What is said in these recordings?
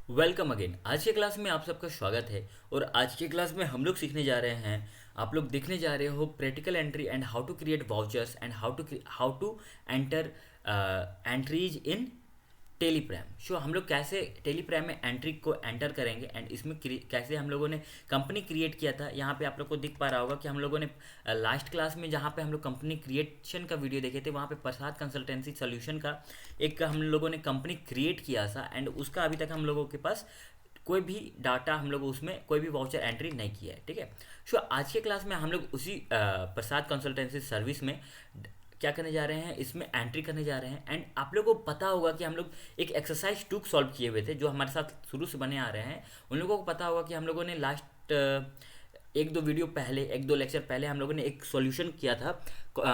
Welcome again. आज के class में आप सबका स्वागत है। और आज के क्लास में हम लोग सीखने जा रहे हैं, आप लोग देखने जा रहे हो practical entry and how to create vouchers and how to enter entries in Tally Prime. So हम लोग कैसे टेलीप्रैम में एंट्री को एंटर करेंगे एंड इसमें कैसे हम लोगों ने कंपनी क्रिएट किया था। यहाँ पे आप लोग को दिख पा रहा होगा कि हम लोगों ने लास्ट क्लास में जहाँ पे हम लोग कंपनी क्रिएशन का वीडियो देखे थे, वहाँ पे प्रसाद कंसल्टेंसी सोल्यूशन का एक हम लोगों ने कंपनी क्रिएट किया था एंड उसका अभी तक हम लोगों के पास कोई भी डाटा, हम लोग उसमें कोई भी वाउचर एंट्री नहीं किया है। ठीक है। सो आज के क्लास में हम लोग उसी प्रसाद कंसल्टेंसी सर्विस में क्या करने जा रहे हैं, इसमें एंट्री करने जा रहे हैं। एंड आप लोगों को पता होगा कि हम लोग एक एक्सरसाइज 2 सॉल्व किए हुए थे जो हमारे साथ शुरू से बने आ रहे हैं। उन लोगों को पता होगा कि हम लोगों ने लास्ट एक दो वीडियो पहले, एक दो लेक्चर पहले हम लोगों ने एक सॉल्यूशन किया था,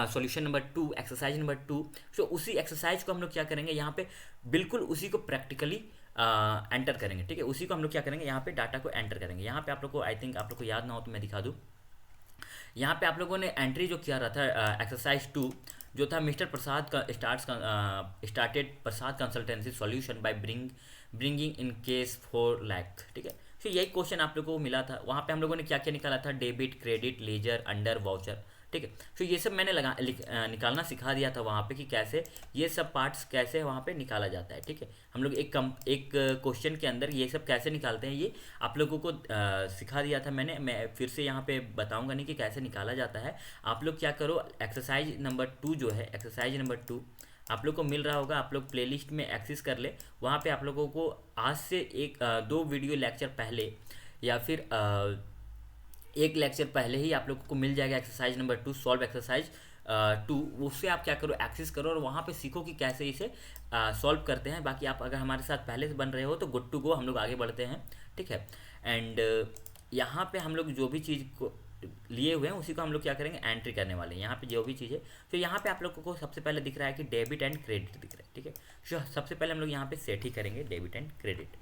सॉल्यूशन नंबर 2, एक्सरसाइज नंबर 2। सो उसी एक्सरसाइज को हम लोग क्या करेंगे, यहाँ पे बिल्कुल उसी को प्रैक्टिकली एंटर करेंगे। ठीक है, उसी को हम लोग क्या करेंगे, यहाँ पे डाटा को एंटर करेंगे। यहाँ पे आप लोग को आई थिंक आप लोग को याद ना हो तो मैं दिखा दूँ। यहाँ पे आप लोगों ने एंट्री जो किया रहा था एक्सरसाइज 2 जो था, मिस्टर प्रसाद का started Prasad consultancy solution by bringing in case 4 lakh. ठीक है। फिर यही क्वेश्चन आप लोगों को मिला था। वहाँ पे हम लोगों ने क्या क्या निकाला था, debit, credit, ledger, under, voucher. ठीक है। तो ये सब मैंने निकालना सिखा दिया था वहाँ पे कि कैसे ये सब पार्ट्स कैसे वहाँ पे निकाला जाता है। ठीक है। हम लोग एक क्वेश्चन के अंदर ये सब कैसे निकालते हैं, ये आप लोगों को सिखा दिया था मैंने। मैं फिर से यहाँ पे बताऊँगा नहीं कि कैसे निकाला जाता है। आप लोग क्या करो, एक्सरसाइज नंबर 2 जो है, एक्सरसाइज नंबर 2 आप लोग को मिल रहा होगा, आप लोग प्लेलिस्ट में एक्सेस कर ले। वहाँ पे आप लोगों को आज से दो वीडियो लेक्चर पहले या फिर एक लेक्चर पहले ही आप लोगों को मिल जाएगा एक्सरसाइज नंबर 2, सॉल्व एक्सरसाइज 2। उससे आप क्या करो, एक्सेस करो और वहाँ पे सीखो कि कैसे इसे सॉल्व करते हैं। बाकी आप अगर हमारे साथ पहले से बन रहे हो तो गुड टू गो, हम लोग आगे बढ़ते हैं। ठीक है। एंड यहाँ पे हम लोग जो भी चीज़ को लिए हुए हैं उसी को हम लोग क्या करेंगे, एंट्री करने वाले हैं। यहाँ पे जो भी चीज़ है, तो यहाँ पे आप लोगों को सबसे पहले दिख रहा है कि डेबिट एंड क्रेडिट दिख रहा है। ठीक है। तो सबसे पहले हम लोग यहाँ पे सेट ही करेंगे डेबिट एंड क्रेडिट।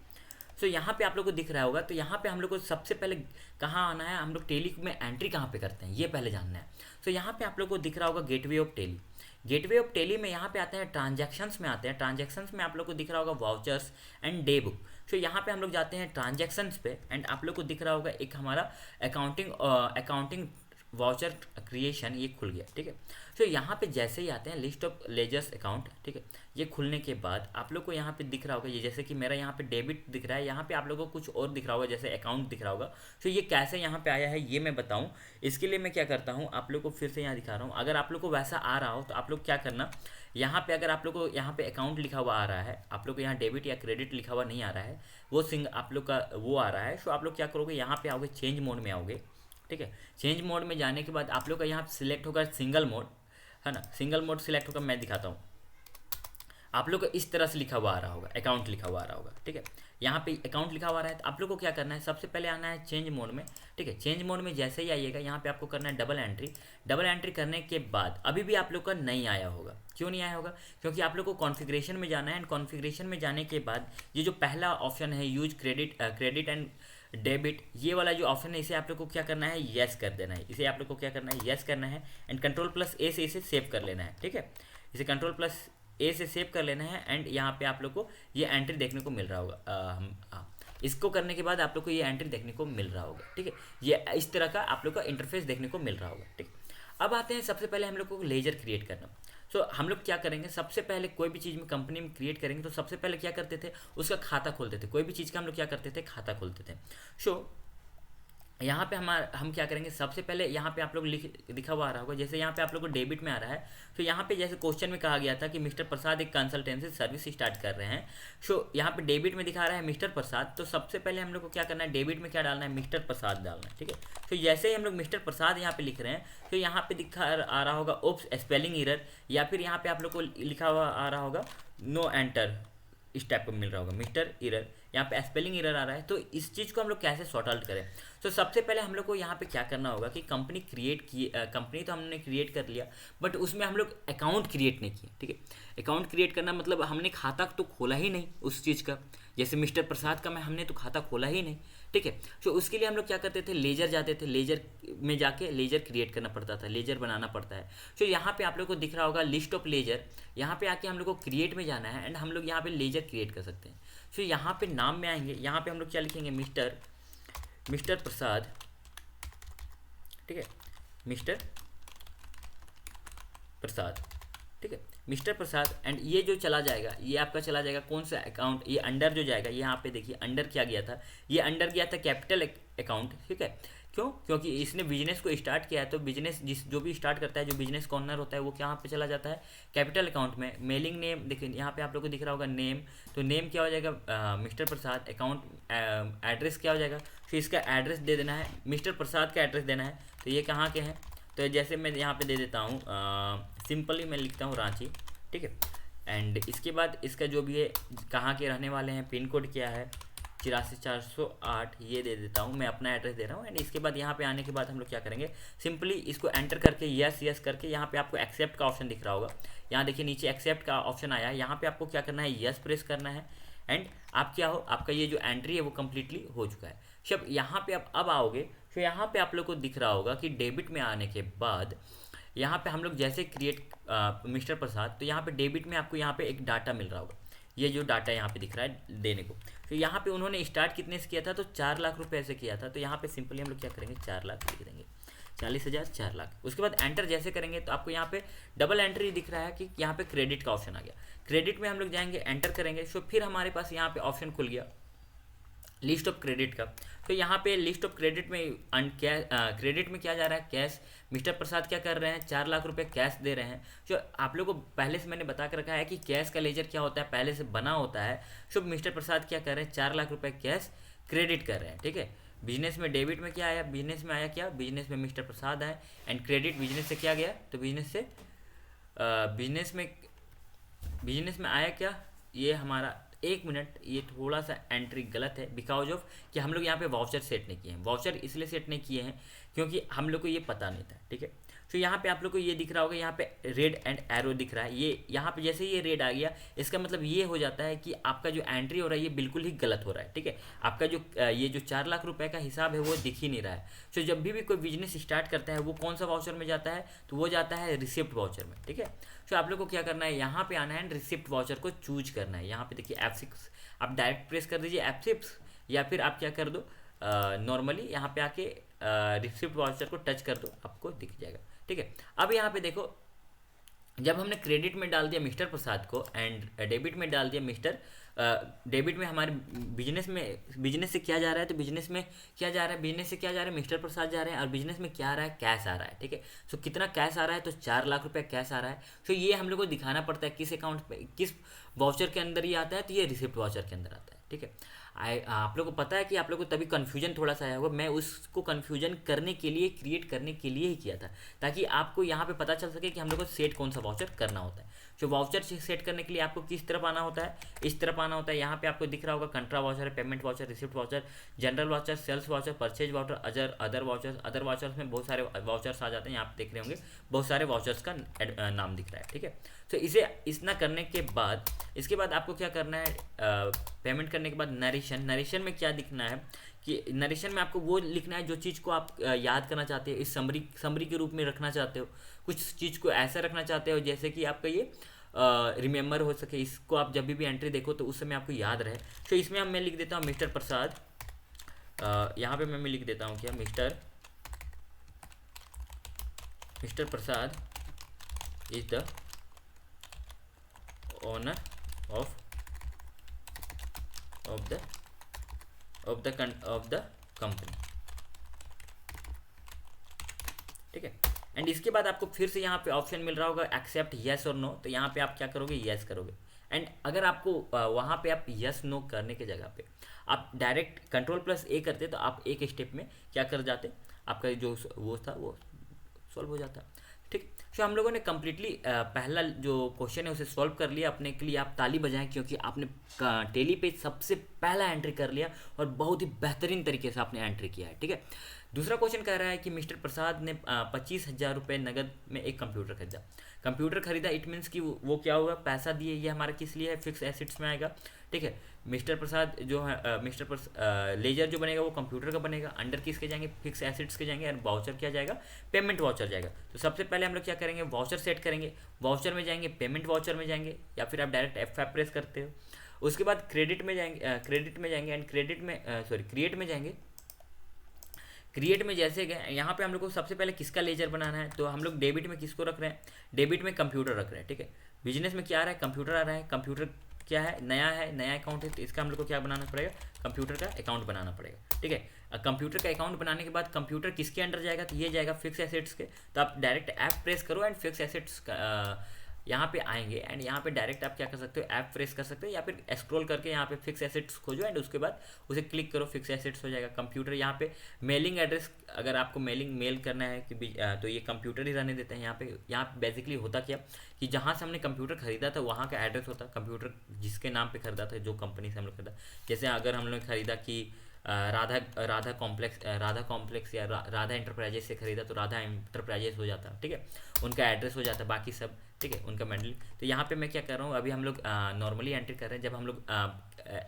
सो यहाँ पे आप लोग को दिख रहा होगा, तो यहाँ पे हम लोग को सबसे पहले कहाँ आना है, हम लोग टेली में एंट्री कहाँ पे करते हैं ये पहले जानना है। सो यहाँ पे आप लोग को दिख रहा होगा gateway of Tally. Gateway of Tally में यहाँ पे आते हैं ट्रांजैक्शंस में आते हैं। ट्रांजैक्शंस में आप लोग को दिख रहा होगा वाउचर्स एंड डे बुक। सो यहाँ पे हम लोग जाते हैं ट्रांजैक्शंस पे एंड आप लोग को दिख रहा होगा एक हमारा अकाउंटिंग वाउचर क्रिएशन, ये खुल गया। ठीक है। तो यहाँ पे जैसे ही आते हैं लिस्ट ऑफ लेजर्स अकाउंट। ठीक है। ये खुलने के बाद आप लोग को यहाँ पे दिख रहा होगा, ये जैसे कि मेरा यहाँ पे डेबिट दिख रहा है, यहाँ पे आप लोगों को कुछ और दिख रहा होगा जैसे अकाउंट दिख रहा होगा। तो ये कैसे यहाँ पे आया है ये मैं बताऊँ। इसके लिए मैं क्या करता हूँ, आप लोग को फिर से यहाँ दिखा रहा हूँ। अगर आप लोग को वैसा आ रहा हो तो आप लोग क्या करना, यहाँ पे अगर आप लोग को यहाँ पे अकाउंट लिखा हुआ आ रहा है, आप लोग को यहाँ डेबिट या क्रेडिट लिखा हुआ नहीं आ रहा है, वो आप लोग का वो आ रहा है। तो आप लोग क्या करोगे, यहाँ पे आओगे, चेंज मोड में आओगे। ठीक है। चेंज मोड में जाने के बाद आप लोग का यहाँ सिलेक्ट होगा सिंगल मोड, है ना। सिंगल मोड सिलेक्ट होगा, मैं दिखाता हूँ। आप लोग को इस तरह से लिखा हुआ आ रहा होगा, अकाउंट लिखा हुआ आ रहा होगा। ठीक है। यहाँ पे अकाउंट लिखा हुआ आ रहा है तो आप लोग को क्या करना है, सबसे पहले आना है चेंज मोड में। ठीक है। चेंज मोड में जैसे ही आइएगा, यहाँ पे आपको करना है डबल एंट्री। डबल एंट्री करने के बाद अभी भी आप लोग का नहीं आया होगा। क्यों नहीं आया होगा, क्योंकि आप लोग को कॉन्फ़िगरेशन में जाना है एंड कॉन्फ़िगरेशन में जाने के बाद ये जो पहला ऑप्शन है यूज क्रेडिट एंड डेबिट, ये वाला जो ऑप्शन है इसे आप लोग को क्या करना है, येस कर देना है। इसे आप लोग को क्या करना है, येस करना है एंड कंट्रोल प्लस ए से इसे सेव कर लेना है। ठीक है। इसे कंट्रोल प्लस ए से सेव कर लेना है एंड यहाँ पे आप लोग को ये एंट्री देखने को मिल रहा होगा। इसको करने के बाद आप लोग को ये एंट्री देखने को मिल रहा होगा। ठीक है। ये इस तरह का आप लोग का इंटरफेस देखने को मिल रहा होगा। ठीक है। अब आते हैं सबसे पहले हम लोग को लेजर क्रिएट करना। सो हम लोग क्या करेंगे, सबसे पहले कोई भी चीज़ में कंपनी में क्रिएट करेंगे तो सबसे पहले क्या करते थे, उसका खाता खोलते थे। कोई भी चीज़ का हम लोग क्या करते थे, खाता खोलते थे। सो यहाँ पे हम क्या करेंगे, सबसे पहले यहाँ पे आप लोग लिखा हुआ आ रहा होगा, जैसे यहाँ पे आप लोग को डेबिट में आ रहा है। तो यहाँ पे जैसे क्वेश्चन में कहा गया था कि मिस्टर प्रसाद एक कंसल्टेंसी सर्विस स्टार्ट कर रहे हैं। सो यहाँ पे डेबिट में दिखा रहा है मिस्टर प्रसाद, तो सबसे पहले हम लोग को क्या करना है, डेबिट में क्या डालना है, मिस्टर प्रसाद डालना है। ठीक है। तो जैसे ही हम लोग मिस्टर प्रसाद यहाँ पे लिख रहे हैं तो यहाँ पे दिखा आ रहा होगा ओप्स स्पेलिंग एरर, या फिर यहाँ पे आप लोग को लिखा हुआ आ रहा होगा नो एंटर, इस टाइप का मिल रहा होगा मिस्टर एरर, यहाँ पे स्पेलिंग एरर आ रहा है। तो इस चीज़ को हम लोग कैसे सॉर्ट आउट करें, तो सबसे पहले हम लोग को यहाँ पे क्या करना होगा कि कंपनी कंपनी तो हमने क्रिएट कर लिया, बट उसमें हम लोग अकाउंट क्रिएट नहीं किए। ठीक है। अकाउंट क्रिएट करना मतलब हमने खाता तो खोला ही नहीं उस चीज़ का, जैसे मिस्टर प्रसाद का मैं हमने तो खाता खोला ही नहीं, ठीक है। तो उसके लिए हम लोग क्या करते थे, लेजर जाते थे, लेजर में जाके लेजर क्रिएट करना पड़ता था, लेजर बनाना पड़ता है। तो यहाँ पे आप लोग को दिख रहा होगा लिस्ट ऑफ लेजर, यहाँ पे आके हम लोग को क्रिएट में जाना है एंड हम लोग यहाँ पे लेजर क्रिएट कर सकते हैं। तो यहाँ पे नाम में आएंगे, यहाँ पे हम लोग क्या लिखेंगे, मिस्टर प्रसाद, ठीक है, मिस्टर प्रसाद, ठीक है, मिस्टर प्रसाद। एंड ये जो चला जाएगा, ये आपका चला जाएगा कौन सा अकाउंट, ये अंडर जो जाएगा, यहाँ पे देखिए अंडर क्या गया था, ये अंडर गया था कैपिटल अकाउंट, ठीक है। क्यों? क्योंकि इसने बिजनेस को स्टार्ट किया है, तो बिजनेस जो भी स्टार्ट करता है, जो बिजनेस का ओनर होता है, वो कहाँ पे चला जाता है, कैपिटल अकाउंट में। मेलिंग नेम देखिए यहाँ पे आप लोग को दिख रहा होगा नेम, तो नेम क्या हो जाएगा, मिस्टर प्रसाद। अकाउंट एड्रेस क्या हो जाएगा, फिर इसका एड्रेस दे देना है, मिस्टर प्रसाद का एड्रेस देना है। तो ये कहाँ के हैं, तो जैसे मैं यहाँ पे दे देता हूँ, सिंपली मैं लिखता हूँ रांची, ठीक है। एंड इसके बाद इसका जो भी है, कहाँ के रहने वाले हैं, पिन कोड क्या है 84,408, ये दे देता हूँ, मैं अपना एड्रेस दे रहा हूँ। एंड इसके बाद यहाँ पे आने के बाद हम लोग क्या करेंगे, सिंपली इसको एंटर करके यस यस करके, यहाँ पे आपको एक्सेप्ट का ऑप्शन दिख रहा होगा, यहाँ देखिए नीचे एक्सेप्ट का ऑप्शन आया है, यहाँ पे आपको क्या करना है, यस प्रेस करना है। एंड आप क्या हो, आपका ये जो एंट्री है वो कम्प्लीटली हो चुका है। जब यहाँ पे आप अब आओगे, तो यहाँ पे आप लोग को दिख रहा होगा कि डेबिट में आने के बाद यहाँ पे हम लोग जैसे क्रिएट मिस्टर प्रसाद, तो यहाँ पे डेबिट में आपको यहाँ पे एक डाटा मिल रहा होगा, ये जो डाटा यहाँ पे दिख रहा है देने को। तो यहाँ पे उन्होंने स्टार्ट कितने से किया था, तो 4 लाख रुपए से किया था। तो यहाँ पे सिंपली हम लोग क्या करेंगे, 4 लाख लिख देंगे, 40,000 4 लाख। उसके बाद एंटर जैसे करेंगे तो आपको यहाँ पे डबल एंट्री दिख रहा है कि यहाँ पे क्रेडिट का ऑप्शन आ गया। क्रेडिट में हम लोग जाएंगे, एंटर करेंगे, तो फिर हमारे पास यहाँ पे ऑप्शन खुल गया लिस्ट ऑफ क्रेडिट का। तो यहाँ पे लिस्ट ऑफ क्रेडिट में क्रेडिट में क्या जा रहा है, कैश। मिस्टर प्रसाद क्या कर रहे हैं, 4 लाख रुपए कैश दे रहे हैं। जो आप लोगों को पहले से मैंने बता कर रखा है कि कैश का लेजर क्या होता है, पहले से बना होता है। तो मिस्टर प्रसाद क्या कर रहे हैं, 4 लाख रुपए कैश क्रेडिट कर रहे हैं, ठीक है। बिजनेस में डेबिट में क्या आया, बिजनेस में आया क्या, बिजनेस में मिस्टर प्रसाद आए। एंड क्रेडिट बिजनेस से क्या गया, तो बिजनेस से बिजनेस में आया क्या, ये हमारा 1 मिनट, ये थोड़ा सा एंट्री गलत है, बिकॉज ऑफ कि हम लोग यहाँ पे वाउचर सेट नहीं किए हैं। वाउचर इसलिए सेट नहीं किए हैं क्योंकि हम लोग को ये पता नहीं था, ठीक है। तो यहाँ पे आप लोग को ये दिख रहा होगा, यहाँ पे रेड एंड एरो दिख रहा है, ये यहाँ पे जैसे ये रेड आ गया, इसका मतलब ये हो जाता है कि आपका जो एंट्री हो रहा है ये बिल्कुल ही गलत हो रहा है, ठीक है। आपका जो ये जो 4 लाख रुपए का हिसाब है वो दिख ही नहीं रहा है। तो जब भी कोई बिजनेस स्टार्ट करता है, वो कौन सा वाउचर में जाता है, तो वो जाता है रिसिप्ट वाउचर में, ठीक है। तो आप लोग को क्या करना है, यहाँ पे आना है, रिसिप्ट वाउचर को चूज करना है। यहाँ पे देखिए F6 आप डायरेक्ट प्रेस कर दीजिए F6, या फिर आप क्या कर दो, नॉर्मली यहाँ पे आके रिसिप्ट वाउचर को टच कर दो, आपको दिख जाएगा, ठीक है। अब यहाँ पे देखो, जब हमने क्रेडिट में डाल दिया मिस्टर प्रसाद को एंड डेबिट में डाल दिया मिस्टर, डेबिट में हमारे बिजनेस से क्या जा रहा है, तो बिजनेस में क्या जा रहा है, बिजनेस से क्या जा रहा है, मिस्टर प्रसाद जा रहे हैं, और बिजनेस में क्या आ रहा है, कैश आ रहा है, ठीक है। सो कितना कैश आ रहा है, तो 4 लाख रुपए कैश आ रहा है। तो ये हम लोग को दिखाना पड़ता है किस अकाउंट पे, किस वाउचर के अंदर ये आता है, तो ये रिसिप्ट वाउचर के अंदर आता है, ठीक है। आप लोग को पता है कि आप लोग को तभी कन्फ्यूजन थोड़ा सा आया होगा, मैं उसको कन्फ्यूजन करने के लिए, क्रिएट करने के लिए ही किया था, ताकि आपको यहाँ पे पता चल सके कि हम लोग को सेट कौन सा वाउचर करना होता है। जो वाउचर सेट करने के लिए आपको किस तरफ आना होता है, इस तरफ आना होता है। यहाँ पे आपको दिख रहा होगा contra voucher, payment voucher, receipt voucher, journal voucher, sales voucher, purchase voucher, other vouchers. Other vouchers में बहुत सारे वाउचर्स आ जाते हैं, यहाँ पे देख रहे होंगे बहुत सारे वाउचर्स का नाम दिख रहा है, ठीक है। तो इसे इतना करने के बाद, इसके बाद आपको क्या करना है, पेमेंट करने के बाद नरेशन में क्या दिखना है, कि नरेशन में आपको वो लिखना है जो चीज़ को आप याद करना चाहते हो, इस समरी के रूप में रखना चाहते हो। कुछ चीज़ को ऐसा रखना चाहते हो जैसे कि आपका ये रिमेंबर हो सके, इसको आप जब भी एंट्री देखो तो उस समय आपको याद रहे। तो इसमें मैं लिख देता हूँ मिस्टर प्रसाद, यहाँ पे मैं लिख देता हूँ क्या, mister Prasad is the owner of the company, ठीक है। एंड इसके बाद आपको फिर से यहाँ पे ऑप्शन मिल रहा होगा एक्सेप्ट येस और नो, तो यहाँ पे आप क्या करोगे, येस करोगे। एंड अगर आपको वहाँ पे आप येस नो करने की जगह पे आप डायरेक्ट Ctrl+A करते तो आप एक स्टेप में क्या कर जाते, आपका जो वो था वो सॉल्व हो जाता, ठीक। तो हम लोगों ने कम्प्लीटली पहला जो क्वेश्चन है उसे सॉल्व कर लिया। अपने के लिए आप ताली बजाएं, क्योंकि आपने टेली पे सबसे पहला एंट्री कर लिया और बहुत ही बेहतरीन तरीके से आपने एंट्री किया है, ठीक है। दूसरा क्वेश्चन कह रहा है कि मिस्टर प्रसाद ने 25,000 रुपये नगद में एक कंप्यूटर खरीदा। इट मीन्स कि वो क्या हुआ, पैसा दिए, ये हमारा किस लिए है, फिक्स एसेट्स में आएगा, ठीक है। मिस्टर प्रसाद जो है लेजर जो बनेगा वो कंप्यूटर का बनेगा, अंडर किसके जाएंगे, फिक्स एसेट्स के जाएंगे, और वाउचर क्या जाएगा, पेमेंट वाउचर जाएगा। तो सबसे पहले हम लोग क्या करेंगे, वाउचर सेट करेंगे, वाउचर में जाएंगे, पेमेंट वाउचर में जाएंगे, या फिर आप डायरेक्ट F5 प्रेस करते हो। उसके बाद क्रेडिट में जाएंगे, एंड क्रेडिट में क्रिएट में जाएंगे। क्रिएट में जैसे गए, यहाँ पे हम लोग को सबसे पहले किसका लेजर बनाना है, तो हम लोग डेबिट में किसको रख रहे हैं, डेबिट में कंप्यूटर रख रहे हैं, ठीक है। बिजनेस में क्या आ रहा है, कंप्यूटर आ रहा है, कंप्यूटर क्या है, नया अकाउंट है, तो इसका हम लोग को क्या बनाना पड़ेगा, कंप्यूटर का अकाउंट बनाना पड़ेगा, ठीक है। कंप्यूटर का अकाउंट बनाने के बाद कंप्यूटर किसके अंडर जाएगा, तो ये जाएगा फिक्स एसेट्स के। तो आप डायरेक्ट ऐप प्रेस करो एंड फिक्स एसेट्स यहाँ पे आएंगे, एंड यहाँ पे डायरेक्ट आप क्या कर सकते हो, ऐप प्रेस कर सकते हो, या फिर स्क्रॉल करके यहाँ पे फिक्स एसेट्स खोजो एंड उसके बाद उसे क्लिक करो, फिक्स एसेट्स हो जाएगा। कंप्यूटर यहाँ पे मेलिंग एड्रेस, अगर आपको मेल करना है कि तो ये कंप्यूटर ही रहने देते हैं। यहाँ पे बेसिकली होता क्या कि जहाँ से हमने कंप्यूटर खरीदा था वहाँ का एड्रेस होता, कंप्यूटर जिसके नाम पे खरीदा था, जो कंपनी से हम लोग खरीदा। जैसे अगर हम लोग खरीदा कि राधा कॉम्प्लेक्स या राधा एंटरप्राइजेस से खरीदा, तो राधा एंटरप्राइजेस हो जाता, ठीक है, उनका एड्रेस हो जाता, बाकी सब ठीक है, उनका मेडल। तो यहाँ पे मैं क्या कर रहा हूँ, अभी हम लोग नॉर्मली एंट्री कर रहे हैं, जब हम लोग